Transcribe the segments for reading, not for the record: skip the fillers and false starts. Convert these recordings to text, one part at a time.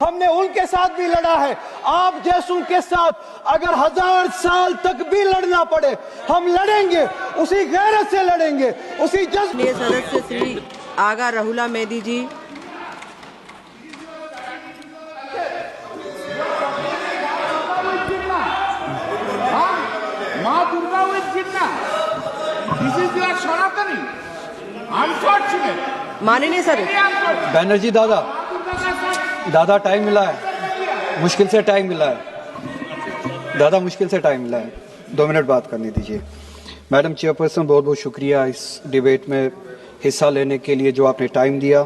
हमने उनके साथ भी लड़ा है, आप जैसों के साथ अगर 1000 साल तक भी लड़ना पड़े हम लड़ेंगे, उसी गैरत से लड़ेंगे, उसी जज्बे। सदस्य श्री आगा राहुला मेदी जी। Ma Durga will Jinnah. This is your Sanatani. Unfortunate. माननीय सर बैनर्जी दादा टाइम मिला है, मुश्किल से टाइम मिला है दादा, मुश्किल से टाइम मिला है, 2 मिनट बात करने दीजिए। मैडम चेयरपर्सन, बहुत बहुत शुक्रिया इस डिबेट में हिस्सा लेने के लिए जो आपने टाइम दिया।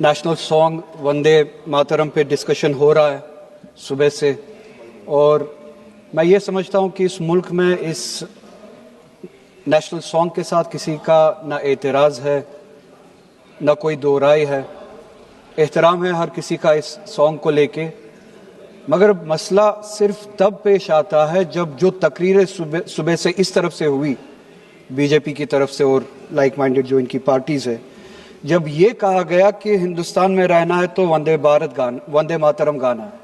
नेशनल सॉन्ग वंदे मातरम पे डिस्कशन हो रहा है सुबह से, और मैं ये समझता हूँ कि इस मुल्क में इस नेशनल सॉन्ग के साथ किसी का ना एतराज़ है, ना कोई दो राय है। एहतराम है हर किसी का इस सॉन्ग को लेके, मगर मसला सिर्फ तब पेश आता है जब जो तकरीरें सुबह से इस तरफ से हुई, बीजेपी की तरफ से और लाइक माइंडेड जो इनकी पार्टीज़ है, जब ये कहा गया कि हिंदुस्तान में रहना है तो वंदे मातरम गाना है।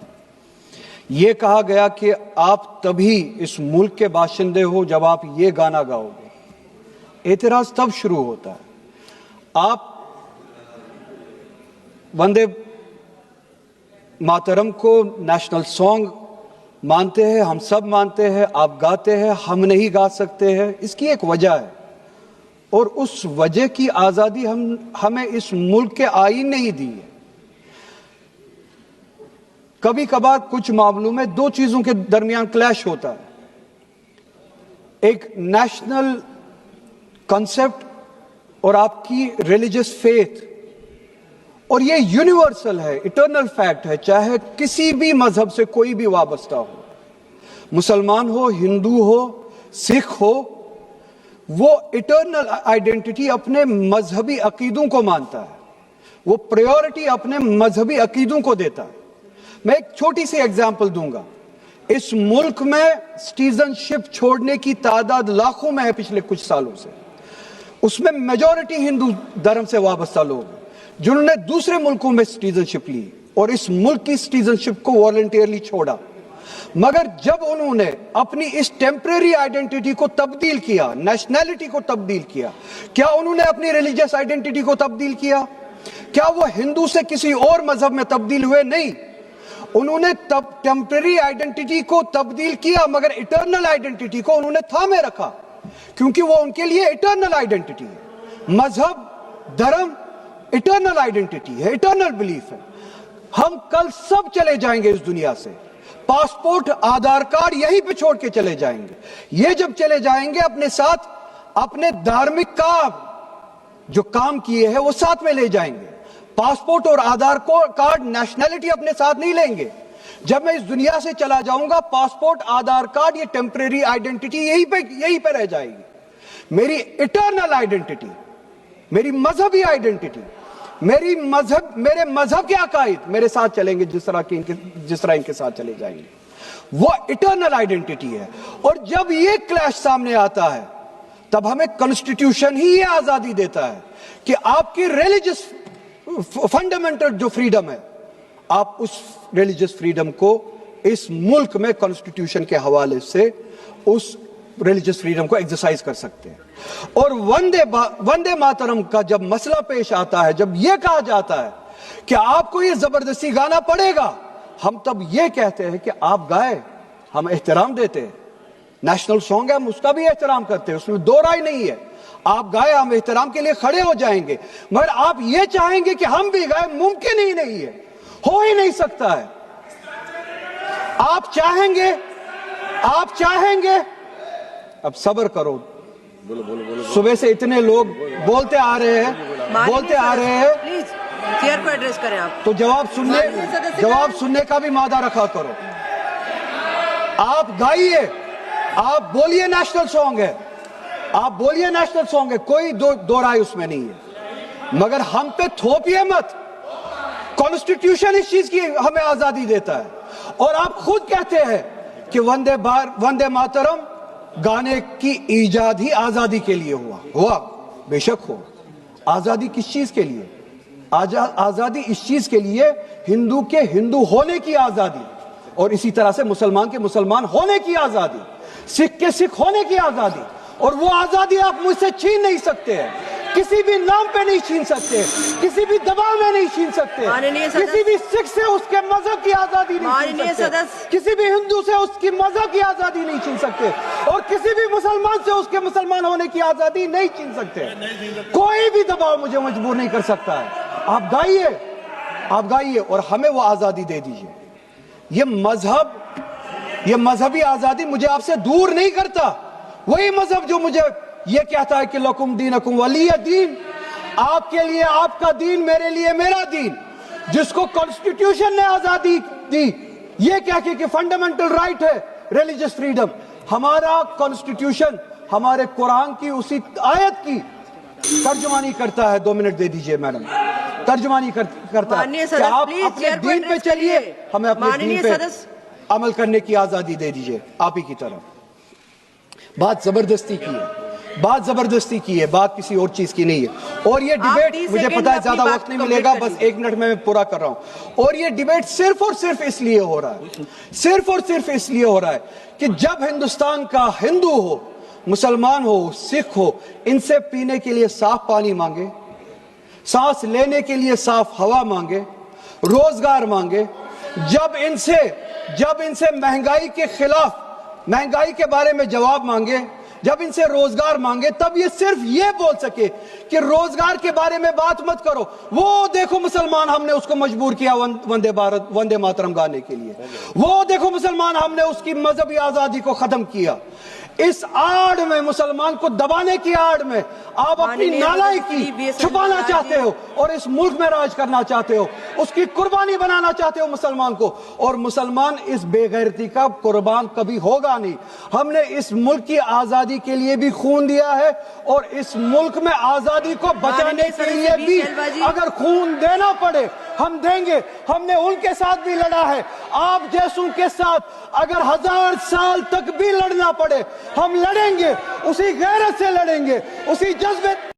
ये कहा गया कि आप तभी इस मुल्क के बाशिंदे हो जब आप ये गाना गाओगे। एतराज तब शुरू होता है। आप वंदे मातरम को नेशनल सॉन्ग मानते हैं, हम सब मानते हैं, आप गाते हैं, हम नहीं गा सकते हैं। इसकी एक वजह है, और उस वजह की आज़ादी हमें इस मुल्क के आईन ने ही दी है। कभी कभार कुछ मामलों में 2 चीजों के दरमियान क्लैश होता है, एक नेशनल कॉन्सेप्ट और आपकी रिलीजियस फेथ, और ये यूनिवर्सल है, इटर्नल फैक्ट है, चाहे किसी भी मजहब से कोई भी वाबस्ता हो, मुसलमान हो, हिंदू हो, सिख हो, वो इटर्नल आइडेंटिटी अपने मजहबी अकीदों को मानता है, वो प्रायोरिटी अपने मजहबी अकीदों को देता है। मैं एक छोटी सी एग्जांपल दूंगा। इस मुल्क में सिटीजनशिप छोड़ने की तादाद लाखों में है पिछले कुछ सालों से, उसमें मेजॉरिटी हिंदू धर्म से वाबस्ता लोग हैं जिन्होंने दूसरे मुल्कों में सिटीजनशिप ली और इस मुल्क की सिटीजनशिप को वॉलंटियरली छोड़ा। मगर जब उन्होंने अपनी इस टेम्परेरी आइडेंटिटी को तब्दील किया, नेशनैलिटी को तब्दील किया, क्या उन्होंने अपनी रिलीजियस आइडेंटिटी को तब्दील किया? क्या वो हिंदू से किसी और मजहब में तब्दील हुए? नहीं, उन्होंने टेम्परेरी आइडेंटिटी को तब्दील किया, मगर इटर्नल आइडेंटिटी को उन्होंने थामे रखा, क्योंकि वो उनके लिए इटर्नल आइडेंटिटी है। मजहब, धर्म इटर्नल आइडेंटिटी है, इटर्नल बिलीफ है। हम कल सब चले जाएंगे इस दुनिया से, पासपोर्ट, आधार कार्ड यहीं पे छोड़ के चले जाएंगे। ये जब चले जाएंगे अपने साथ अपने धार्मिक जो काम किए हैं वो साथ में ले जाएंगे। पासपोर्ट और आधार कार्ड, नेशनैलिटी अपने साथ नहीं लेंगे। जब मैं इस दुनिया से चला जाऊंगा, पासपोर्ट, आधार कार्ड, ये टेम्परेरी आइडेंटिटी यहीं पे रह जाएगी। मेरी इटर्नल आइडेंटिटी, मेरी मजहबी आइडेंटिटी, मेरे मजहब के अकायद मेरे साथ चलेंगे जिस तरह इनके साथ चले जाएंगे, वो इटर्नल आइडेंटिटी है। और जब ये क्लैश सामने आता है, तब हमें कॉन्स्टिट्यूशन ही ये आजादी देता है कि आपकी रिलीजियस फंडामेंटल जो फ्रीडम है, आप उस रिलीजियस फ्रीडम को इस मुल्क में कॉन्स्टिट्यूशन के हवाले से उस रिलीजियस फ्रीडम को एक्सरसाइज कर सकते हैं। और वंदे मातरम का जब मसला पेश आता है, जब यह कहा जाता है कि आपको यह जबरदस्ती गाना पड़ेगा, हम तब यह कहते हैं कि आप गाए, हम एहतराम देते हैं। नेशनल सॉन्ग है, हम उसका भी एहतराम करते हैं, उसमें 2 राय नहीं है। आप गाए, हम एहतराम के लिए खड़े हो जाएंगे, मगर आप ये चाहेंगे कि हम भी गाए, मुमकिन ही नहीं है, हो ही नहीं सकता है। आप चाहेंगे, अब सब्र करो। सुबह से इतने लोग बोलते आ रहे हैं प्लीज चेयर को एड्रेस करें आप, तो जवाब सुनने का भी मादा रखा करो। आप गाइए, आप बोलिए नेशनल सॉन्ग है, आप बोलिए नेशनल सॉन्ग है, कोई दो राय उसमें नहीं है, मगर हम पे थोपिए मत। कॉन्स्टिट्यूशन इस चीज की हमें आजादी देता है, और आप खुद कहते हैं कि वंदे मातरम गाने की ईजाद ही आजादी के लिए हुआ। बेशक हो, आजादी किस चीज के लिए? آزادی اس چیز کے لیے ہندو کے ہندو ہونے کی آزادی، اور اسی طرح سے مسلمان کے مسلمان ہونے کی آزادی، سکھ کے سکھ ہونے کی آزادی، اور وہ آزادی آپ مجھ سے چھین نہیں سکتے ہیں، کسی بھی نام پہ نہیں چھین سکتے، کسی بھی دباؤ میں نہیں چھین سکتے، کسی بھی سکھ سے اس کے مذہب کی آزادی نہیں چھین سکتے، کسی بھی ہندو سے اس کی مذہب کی آزادی نہیں چھین سکتے، اور کسی بھی مسلمان سے اس کے مسلمان ہونے کی آزادی نہیں چھین سکتے۔ کوئی بھی دباؤ مجھے مجبور نہیں کر سکتا ہے۔ آپ گائیے اور ہمیں وہ آزادی دے دیجئے۔ یہ مذہبی آزادی مجھے آپ سے دور نہیں کرتا، وہی مذہب جو مجھے یہ کہتا ہے کہ لکم دینکم ولی دین، آپ کے لیے آپ کا دین، میرے لیے میرا دین، جس کو کانسٹیٹیوشن نے آزادی دی، یہ کہہ کے کہ فنڈامنٹل رائٹ ہے ریلیجس فریڈم۔ ہمارا کانسٹیٹیوشن ہمارے قرآن کی اسی آیت کی ترجمانی کرتا ہے۔ 2 منٹ دے دیجئے میڈم، ترجمانی کرتا ہے کہ آپ اپنے دین پہ چلیے، ہمیں اپنے دین پہ عمل کرنے کی آزادی دے دیجئے۔ آپ ہی کی طرف بات زبردستی کی ہے، بات کسی اور چیز کی نہیں ہے۔ اور یہ ڈیبیٹ مجھے پتا ہے زیادہ وقت نہیں ملے گا، بس 1 منٹ میں پورا کر رہا ہوں۔ اور یہ ڈیبیٹ صرف اور صرف اس لیے ہو رہا ہے کہ جب ہندوستان کا ہندو ہو، مسلمان ہو، سکھ ہو، ان سے پینے کے لیے صاف پانی مانگے، سانس لینے کے لیے صاف ہوا مانگے، روزگار مانگے، جب ان سے مہنگائی کے خلاف، مہنگائی کے بارے میں جواب مانگے، جب ان سے روزگار مانگے، تب یہ صرف یہ بول سکے کہ روزگار کے بارے میں بات مت کرو، وہ دیکھو مسلمان ہم نے اس کو مجبور کیا وندے ماترم گانے کے لیے، وہ دیکھو مسلمان ہم نے اس کی مذہبی آزادی کو ختم کیا۔ اس آڑ میں، مسلمان کو دبانے کی آڑ میں آپ اپنی نالائکی چھپانا چاہتے ہو اور اس ملک میں راج کرنا چاہتے ہو، اس کی قربانی بنانا چاہتے ہو مسلمان کو، اور مسلمان اس بے غیرتی کا قربان کبھی ہوگا نہیں۔ ہم نے اس ملک کی آزادی کے لیے بھی خون دیا ہے، اور اس ملک میں آزادی کو بچانے کے لیے بھی اگر خون دینا پڑے ہم دیں گے۔ ہم نے ان کے ساتھ بھی لڑا ہے، آپ جیسوں کے ساتھ اگر 1000 سال تک بھی لڑنا پڑے ہم لڑیں گے، اسی غیرت سے لڑیں گے، اسی جذبے